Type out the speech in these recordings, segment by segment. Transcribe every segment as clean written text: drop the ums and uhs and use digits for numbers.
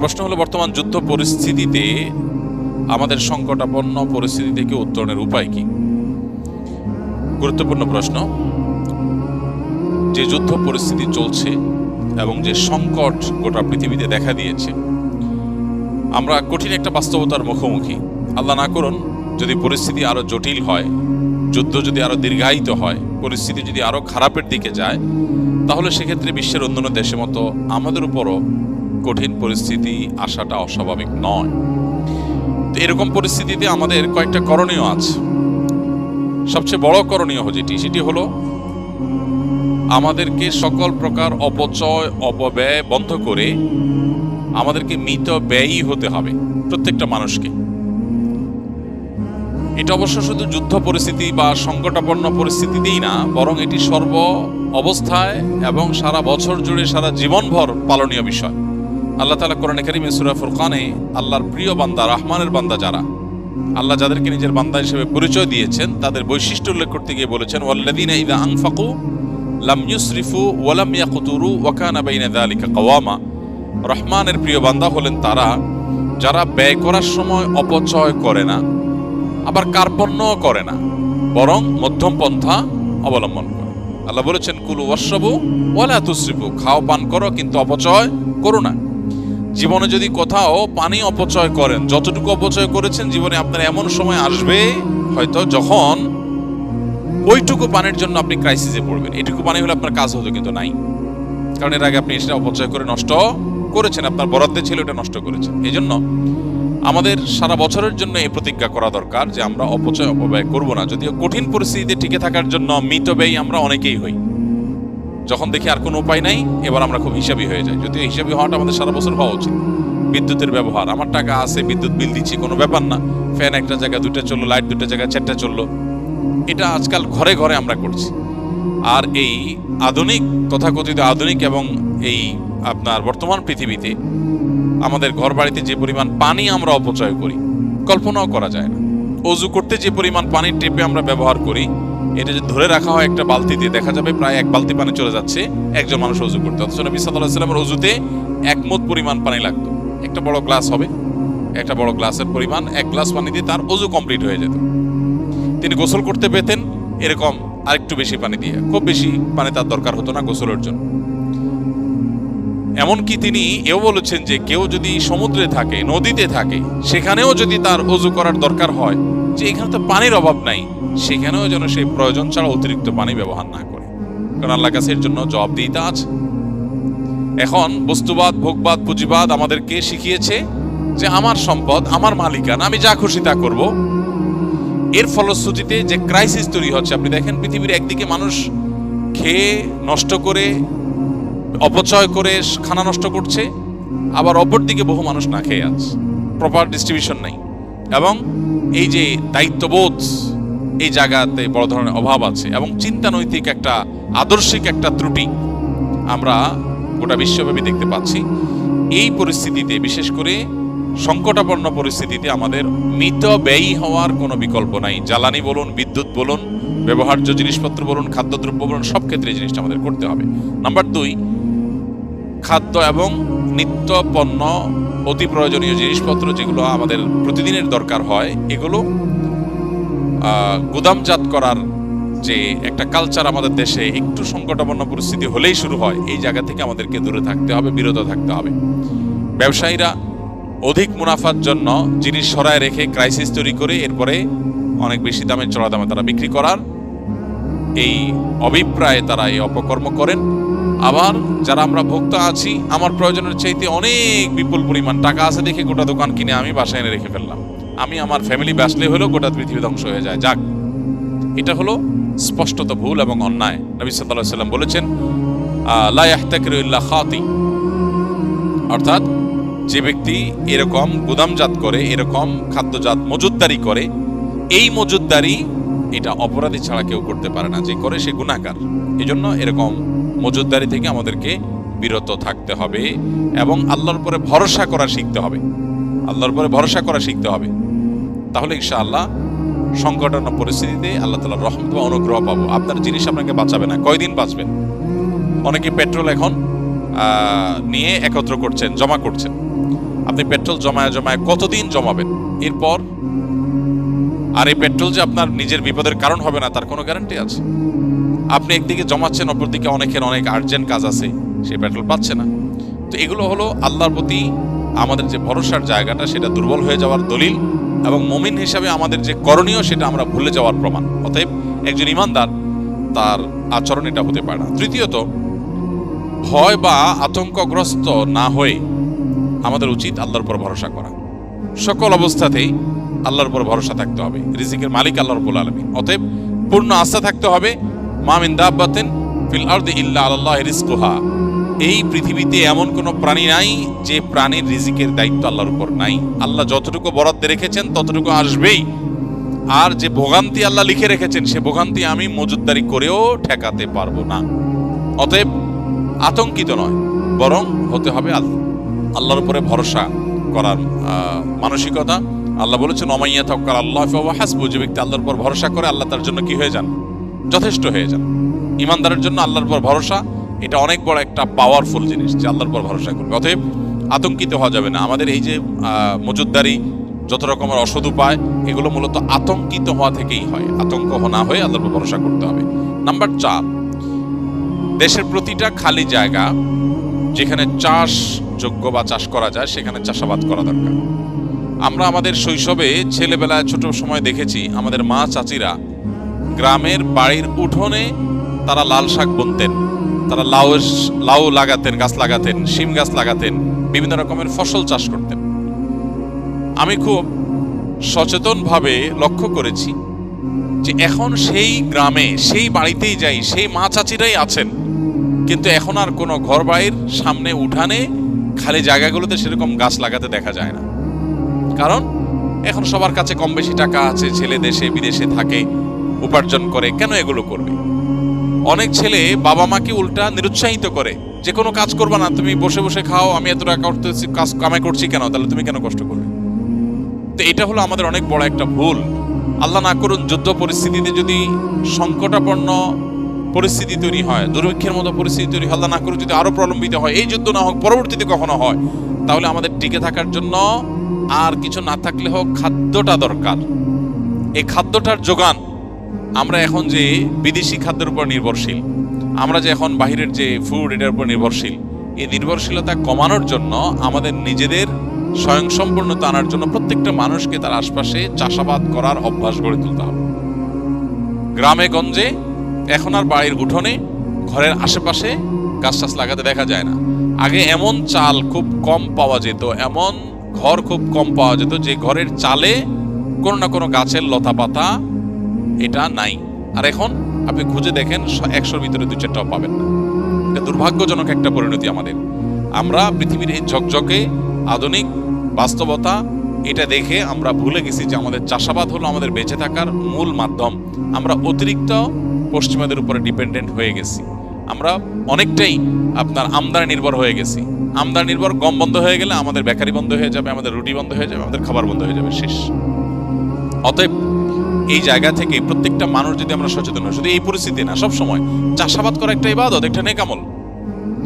প্রশ্ন হলো, বর্তমান যুদ্ধ পরিস্থিতিতে আমাদের সংকটাপন্ন পরিস্থিতি থেকে উত্তরণের উপায় কি? গুরুত্বপূর্ণ প্রশ্ন। যে যুদ্ধ পরিস্থিতি চলছে এবং যে সংকট গোটা পৃথিবীতে দেখা দিয়েছে, আমরা কঠিন একটা বাস্তবতার মুখোমুখি। আল্লাহ না করুন যদি পরিস্থিতি আরো জটিল হয়, যুদ্ধ যদি আরো দীর্ঘায়িত হয়, পরিস্থিতি যদি আরো খারাপের দিকে যায়, তাহলে সেক্ষেত্রে বিশ্বের অন্যান্য দেশের মতো আমাদের উপরও কঠিন পরিস্থিতি আসাটা অস্বাভাবিক নয়। তো এরকম পরিস্থিতিতে আমাদের কয়েকটা করণীয় আছে। সবচেয়ে বড় করণীয় সেটি হলো আমাদেরকে সকল প্রকার অপচয় অপব্যয় বন্ধ করে আমাদেরকে মিত ব্যয়ী হতে হবে প্রত্যেকটা মানুষকে। এটা অবশ্য শুধু যুদ্ধ পরিস্থিতি বা সংকটাপন্ন পরিস্থিতিতেই না, বরং এটি সর্ব অবস্থায় এবং সারা বছর জুড়ে সারা জীবনভর পালনীয় বিষয়। আল্লাহ তাআলা কোরআনে কারীমে সূরা ফুরকানে আল্লাহর প্রিয় বান্দা, রহমানের বান্দা যারা, আল্লাহ যাদেরকে নিজের বান্দা হিসেবে পরিচয় দিয়েছেন, তাদের বৈশিষ্ট্য উল্লেখ করতে গিয়ে বলেছেন, ওয়াল্লাযীনা ইযা আনফাকু লাম ইউসরিফু ওয়া লাম ইয়াকতুরু ওয়া কানা বাইনা যালিকা কাওয়ামা। রহমানের প্রিয় বান্দা হলেন তারা যারা ব্যয় করার সময় অপচয় করে না, আবার কার্পণ্যও করে না, বরং মধ্যম পন্থা অবলম্বন করে। আল্লাহ বলেছেন, কুলু ওয়াশরাবু ওয়া লা তুসরিফু, খাও পান করো কিন্তু অপচয় করো না। জীবনে যদি কোথাও পানি অপচয় করেন, যতটুকু অপচয় করেছেন, জীবনে আপনার এমন সময় আসবে হয়তো যখন ওইটুকু পানির জন্য আপনি ক্রাইসিসে পড়বেন। এটুকু পানি হলে আপনার কাজ হতো, কিন্তু নাই, কারণ এর আগে আপনি সেটা অপচয় করে নষ্ট করেছেন, আপনার বরাদ্দে ছিল এটা নষ্ট করেছেন। এই জন্য আমাদের সারা বছরের জন্য এই প্রতিজ্ঞা করা দরকার যে আমরা অপচয় অপব্যয় করব না। যদিও কঠিন পরিস্থিতিতে টিকে থাকার জন্য মিতব্যয়ী আমরা অনেকেই হই। যখন দেখি আর কোনো উপায় নাই, এবার আমরা খুব হিসাবী হয়ে যাই। যদিও হিসাবী হওয়াটা আমাদের সারা বছর হওয়া উচিত। বিদ্যুতের ব্যবহার, আমার টাকা আছে, বিদ্যুৎ বিল দিচ্ছি, কোনো ব্যাপার না, ফ্যান একটা জায়গায় দুটো চললো, লাইট দুটো জায়গায় চারটা চললো, এটা আজকাল ঘরে ঘরে আমরা করছি। আর এই আধুনিক, তথাকথিত আধুনিক এবং এই আপনার বর্তমান পৃথিবীতে আমাদের ঘর বাড়িতে যে পরিমাণ পানি আমরা অপচয় করি কল্পনাও করা যায় না। অজু করতে যে পরিমাণ পানির টেপে আমরা ব্যবহার করি, এটা যদি ধরে রাখা হয় একটা বালতিতে, দেখা যাবে প্রায় 1 বালতি পানি চলে যাচ্ছে একজন মানুষ অজু করতে। অথচ নবী সাল্লাল্লাহু আলাইহি ওয়াসাল্লামের অজুতে 1 মুদ পরিমাণ পানি লাগতো। একটা বড় গ্লাস হবে, একটা বড় গ্লাসের পরিমাণ 1 গ্লাস পানি দিয়ে তার অজু কমপ্লিট হয়ে যেত। তিনি গোসল করতে পেতেন এরকম আরেকটু বেশি পানি দিয়ে, খুব বেশি পানি তার দরকার হতো না গোসলের জন্য। এমনকি তিনি এও বলেছেন যে কেউ যদি সমুদ্রে থাকে, নদীতে থাকে, সেখানেও যদি তার অজু করার দরকার হয়, যে এখানে তো পানির অভাব নাই, সেখানেও যেন সেই প্রয়োজন ছাড়া অতিরিক্ত পানি ব্যবহার না করে, কারণ আল্লাহর কাছে এর জন্য জবাবদিহিতা আছে। এখন বস্তুবাদ, ভোগবাদ, পুঁজিবাদ আমাদেরকে শিখিয়েছে যে আমার সম্পদ, আমার মালিকানা, আমি যা খুশি তা করব। এর ফলশ্রুতিতে যে ক্রাইসিস তৈরি হচ্ছে, আপনি দেখেন পৃথিবীর একদিকে মানুষ খেয়ে নষ্ট করে, অপচয় করে খানা নষ্ট করছে, আবার অপরদিকে বহু মানুষ না খেয়ে আছে, প্রপার ডিস্ট্রিবিউশন নাই, এবং এই যে দায়িত্ববোধ, এই জায়গাতে বড় ধরনের অভাব আছে, এবং চিন্তানৈতিক একটা, আদর্শিক একটা ত্রুটি আমরা গোটা বিশ্বব্যাপী দেখতে পাচ্ছি। এই পরিস্থিতিতে, বিশেষ করে সংকটাপন্ন পরিস্থিতিতে, আমাদের মিত ব্যয়ী হওয়ার কোনো বিকল্প নাই। জ্বালানি বলুন, বিদ্যুৎ বলুন, ব্যবহার্য জিনিসপত্র বলুন, খাদ্যদ্রব্য বলুন, সব ক্ষেত্রে এই জিনিসটা আমাদের করতে হবে। নাম্বার 2, খাদ্য এবং নিত্য পণ্য, অতি প্রয়োজনীয় জিনিসপত্র যেগুলো আমাদের প্রতিদিনের দরকার হয়, এগুলো গুদামজাত করার যে একটা কালচার আমাদের দেশে একটু সংকটাপন্ন পরিস্থিতি হলেই শুরু হয়, এই জায়গা থেকে আমাদেরকে দূরে থাকতে হবে, বিরত থাকতে হবে। ব্যবসায়ীরা অধিক মুনাফার জন্য জিনিস সরায় রেখে ক্রাইসিস তৈরি করে এরপরে অনেক বেশি দামে, চড়া দামে তারা বিক্রি করার এই অভিপ্রায়ে তারা এই অপকর্ম করেন। আবার যারা আমরা ভোক্তা আছি, আমার প্রয়োজনের চাইতে অনেক বিপুল পরিমাণ টাকা আছে দেখে গোটা দোকান কিনে আমি বাসায় এনে রেখে ফেললাম, আমি আমার ফ্যামিলি বাঁচলে হলো গোটা পৃথিবী ধ্বংস হয়ে যায়। যাক, এটা হলো স্পষ্টত ভুল এবং অন্যায়। নবী সাল্লাল্লাহু আলাইহি ওয়াসাল্লাম বলেছেন, লা ইয়াহতাকিরু ইল্লা খাতি, অর্থাৎ যে ব্যক্তি এরকম গুদামজাত করে, এরকম খাদ্যজাত মজুদদারি করে, এই মজুদদারি এটা অপরাধী ছাড়া কেউ করতে পারে না, যে করে সে গুনাহগার। এজন্য এরকম মজুদদারি থেকে আমাদেরকে বিরত থাকতে হবে এবং আল্লাহর উপরে ভরসা করা শিখতে হবে। আল্লাহর উপরে ভরসা করা শিখতে হবে, তাহলে ইনশাআল্লাহ সংকটাপন্ন পরিস্থিতিতে আল্লাহ তাআলার রহমত বা অনুগ্রহ পাবো। আপনার জিনিস আপনাকে বাঁচাবে না, কয়দিন বাঁচবেন? অনেকে পেট্রোল এখন নিয়ে একত্র করছেন, জমা করছেন, আপনি পেট্রোল জমায় জমায় কতদিন জমাবেন? এরপর আর এই পেট্রোল যে আপনার নিজের বিপদের কারণ হবে না তার কোনো গ্যারান্টি আছে? আপনি একদিকে জমাচ্ছেন, অপরদিকে অনেকের অনেক আর্জেন্ট কাজ আছে, সেই পেট্রোল পাচ্ছে না। তো এগুলো হলো আল্লাহর প্রতি আমাদের যে ভরসার জায়গাটা, সেটা দুর্বল হয়ে যাওয়ার দলিল, এবং মুমিন হিসাবে আমাদের যে করণীয় সেটা আমরা ভুলে যাওয়ার প্রমাণ। অতএব একজন ইমানদার তার আচরণ এটা হতে পারে না। তৃতীয়ত, ভয় বা আতঙ্কগ্রস্ত না হয়ে আমাদের উচিত আল্লাহর উপর ভরসা করা। সকল অবস্থাতেই আল্লাহর উপর ভরসা থাকতে হবে। রিজিকের মালিক আল্লাহ রাব্বুল আলামিন, অতএব পূর্ণ আস্থা থাকতে হবে। মা মিন দাব্বাতিন ফিল আরদি ইল্লা আলাল্লাহি রিজকুহা, এই পৃথিবীতে এমন কোনো প্রাণী নাই যে প্রাণীর রিজিকের দায়িত্ব আল্লাহর উপর নাই। আল্লাহ যতটুকু বরাদ্দ রেখেছেন ততটুকু আসবেই, আর যে ভোগান্তি আল্লাহ লিখে রেখেছেন সে ভোগান্তি আমি মজুদদারি করেও ঠেকাতে পারবো না। অতএব আতঙ্কিত নয়, বরং হতে হবে আল্লাহর উপরে ভরসা করার মানসিকতা। আল্লাহ বলেছেন ওমাইয়া তাওয়াক্কাল আল্লাহ ফাহুয়া হাসবুহু, যে ব্যক্তি আল্লাহর উপর ভরসা করে আল্লাহ তার জন্য কি হয়ে যান? যথেষ্ট হয়ে যান। ইমানদারের জন্য আল্লাহর উপর ভরসা এটা অনেক বড় একটা পাওয়ারফুল জিনিস, যে আল্লাহর উপর ভরসা করবে। অতএব আতঙ্কিত হওয়া যাবে না। আমাদের এই যে মজুদদারি, যত রকমের অসৎ উপায়, এগুলো মূলত আতঙ্কিত হওয়া থেকেই হয়। আতঙ্ক না হয়ে আল্লাহর উপর ভরসা করতে হবে। নাম্বার 4, দেশের প্রতিটা খালি জায়গা যেখানে চাষযোগ্য বা চাষ করা যায় সেখানে চাষাবাদ করা দরকার। আমরা আমাদের শৈশবে ছেলেবেলায় ছোট সময় দেখেছি আমাদের মা চাচিরা গ্রামের বাড়ির উঠোনে তারা লাল শাক বুনতেন, তারা লাউ লাগাতেন, গাছ লাগাতেন, শিম গাছ লাগাতেন, বিভিন্ন রকমের ফসল চাষ করতেন। আমি খুব সচেতনভাবে লক্ষ্য করেছি যে এখন সেই গ্রামে, সেই বাড়িতেই যাই, সেই মা চাচিরাই আছেন, কিন্তু এখন আর কোনো ঘর বাড়ির সামনে উঠানে খালি জায়গাগুলোতে সেরকম গাছ লাগাতে দেখা যায় না। কারণ এখন সবার কাছে কম বেশি টাকা আছে, ছেলে দেশে বিদেশে থাকে, উপার্জন করে, কেন এগুলো করবে? অনেক ছেলে বাবা মাকে উল্টা নিরুৎসাহিত করে যে কোনো কাজ করবা না, তুমি বসে বসে খাও, আমি এত টাকা করতেছি, কাজ কামাই করছি কেন, তাহলে তুমি কেন কষ্ট করবে? তো এটা হলো আমাদের অনেক বড় একটা ভুল। আল্লাহ না করুন যুদ্ধ পরিস্থিতিতে যদি সংকটাপন্ন পরিস্থিতি তৈরি হয়, দুর্ভিক্ষের মতো পরিস্থিতি তৈরি হয়, আল্লাহ না করুন যদি আরো প্রলম্বিত হয়, এই যুদ্ধ না হোক পরবর্তীতে কখনো হয়, তাহলে আমাদের টিকে থাকার জন্য আর কিছু না থাকলে হোক খাদ্যটা দরকার। এই খাদ্যটার যোগান, আমরা এখন যে বিদেশি খাদ্যের উপর নির্ভরশীল, আমরা যে এখন বাহিরের যে ফুড এটার উপর নির্ভরশীল, এই নির্ভরশীলতা কমানোর জন্য আমাদের নিজেদের স্বয়ংসম্পূর্ণতা আনার জন্য প্রত্যেকটা মানুষকে তার আশপাশে চাষাবাদ করার অভ্যাস গড়ে তুলতে হবে। গ্রামে গঞ্জে এখন আর বাড়ির উঠোনে, ঘরের আশেপাশে গাছ টাছ লাগাতে দেখা যায় না। আগে এমন চাল খুব কম পাওয়া যেত, এমন ঘর খুব কম পাওয়া যেত যে ঘরের চালে কোনো না কোনো গাছের লতা পাতা এটা নাই। আর এখন আপনি খুঁজে দেখেন 100-র ভিতরে 2-4টাও পাবেন না। এটা দুর্ভাগ্যজনক একটা পরিণতি আমাদের। আমরা পৃথিবীর এই ঝকঝকে আধুনিক বাস্তবতা এটা দেখে আমরা ভুলে গেছি যে আমাদের চাষাবাদ হলো আমাদের বেঁচে থাকার মূল মাধ্যম। আমরা অতিরিক্ত পশ্চিমাদের উপরে ডিপেন্ডেন্ট হয়ে গেছি। আমরা অনেকটাই আপনার আমদানি নির্ভর হয়ে গেছি। আমদানি নির্ভর, গম বন্ধ হয়ে গেলে আমাদের বেকারি বন্ধ হয়ে যাবে, আমাদের রুটি বন্ধ হয়ে যাবে, আমাদের খাবার বন্ধ হয়ে যাবে, শেষ। অতএব এই জায়গা থেকে প্রত্যেকটা মানুষ যদি আমরা সচেতন হই, শুধু এই পরিস্থিতি না, সব সময় চাষাবাদ করা একটা ইবাদত, একটা নেক আমল।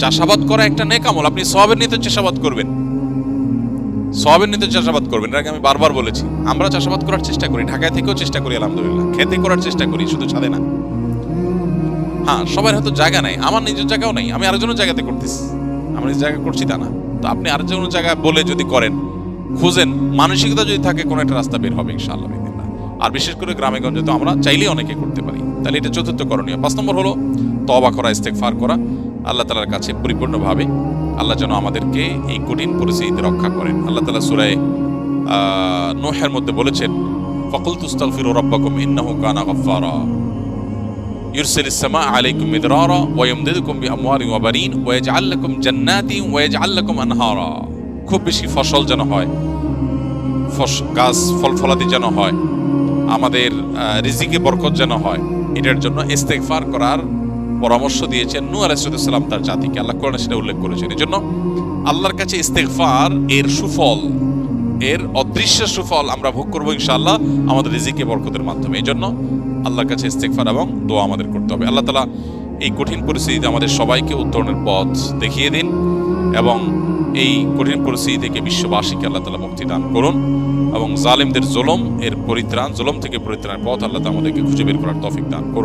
চাষাবাদ করা একটা নেক আমল। আপনি সওয়াবের নিয়তে চাষাবাদ করবেন, সওয়াবের নিয়তে চাষাবাদ করবেন। এর আগে আমি বারবার বলেছি, আমরা চাষাবাদ করার চেষ্টা করি, ঢাকায় থেকেও চেষ্টা করি, আলহামদুলিল্লাহ, খেতে করার চেষ্টা করি, শুধু ছাদে না। হ্যাঁ, সবার হয়তো জায়গা নাই, আমার নিজের জায়গাও নাই, আমি আরেকজনের জায়গাতে করতেছি, আমি নিজের জায়গা করছি তা না। তো আপনি আরেকজনের জায়গায় বলে যদি করেন, খুঁজেন, মানসিকতা যদি থাকে, কোনো একটা রাস্তা বের হবে ইনশাআল্লাহ। আর বিশেষ করে গ্রামে গঞ্জে তো আমরা চাইলেই অনেকে করতে পারি। তাহলে এটা চতুর্থ করণীয়। 5 নম্বর হলো তওবা করা, ইস্তেগফার করা আল্লাহ তাআলার কাছে পরিপূর্ণভাবে। আল্লাহ যেন আমাদেরকে এই কঠিন পরিস্থিতিতে রক্ষা করেন। আল্লাহ তাআলা সূরা নূহের মধ্যে বলেছেন, ফাকুলতু আস্তাগফিরু রাব্বাকুম ইন্নাহু কানা গাফফারা ইউরসিলিস সামাআ আলাইকুম মিদরারা ওয়া ইয়ামদিদুকুম বিআমওয়ালিন ওয়া বানিন ওয়া ইয়াজআল লাকুম জান্নাতিন ওয়া ইয়াজআল লাকুম আনহারা। খুব বেশি ফসল যেন হয়, গাছ ফল ফলাদি যেন হয়, আমাদের রিজিকে বরকত যেন হয়, এটার জন্য ইস্তেগফার করার পরামর্শ দিয়েছেন নূহ আলাইহিস সালাম তার জাতিকে। আল্লাহ কোরআনে সেটা উল্লেখ করেছেন। এই জন্য আল্লাহর কাছে ইস্তেগফার এর সুফল, এর অদৃশ্য সুফল আমরা ভোগ করবো ইনশাআল্লাহ আমাদের রিজিকে বরকতের মাধ্যমে। এই জন্য আল্লাহর কাছে ইস্তেগফার এবং দোয়া আমাদের করতে হবে। আল্লাহ তাআলা এই কঠিন পরিস্থিতিতে আমাদের সবাইকে উত্তরণের পথ দেখিয়ে দিন এবং এই কঠিন পরিস্থিতি থেকে বিশ্ববাসীকে আল্লাহ তাআলা মুক্তি দান করুন এবং জালিমদের জুলুম থেকে পরিত্রাণ পথ আল্লাহ তাআলা আমাদেরকে খুঁজে বের করার তৌফিক দান করুন।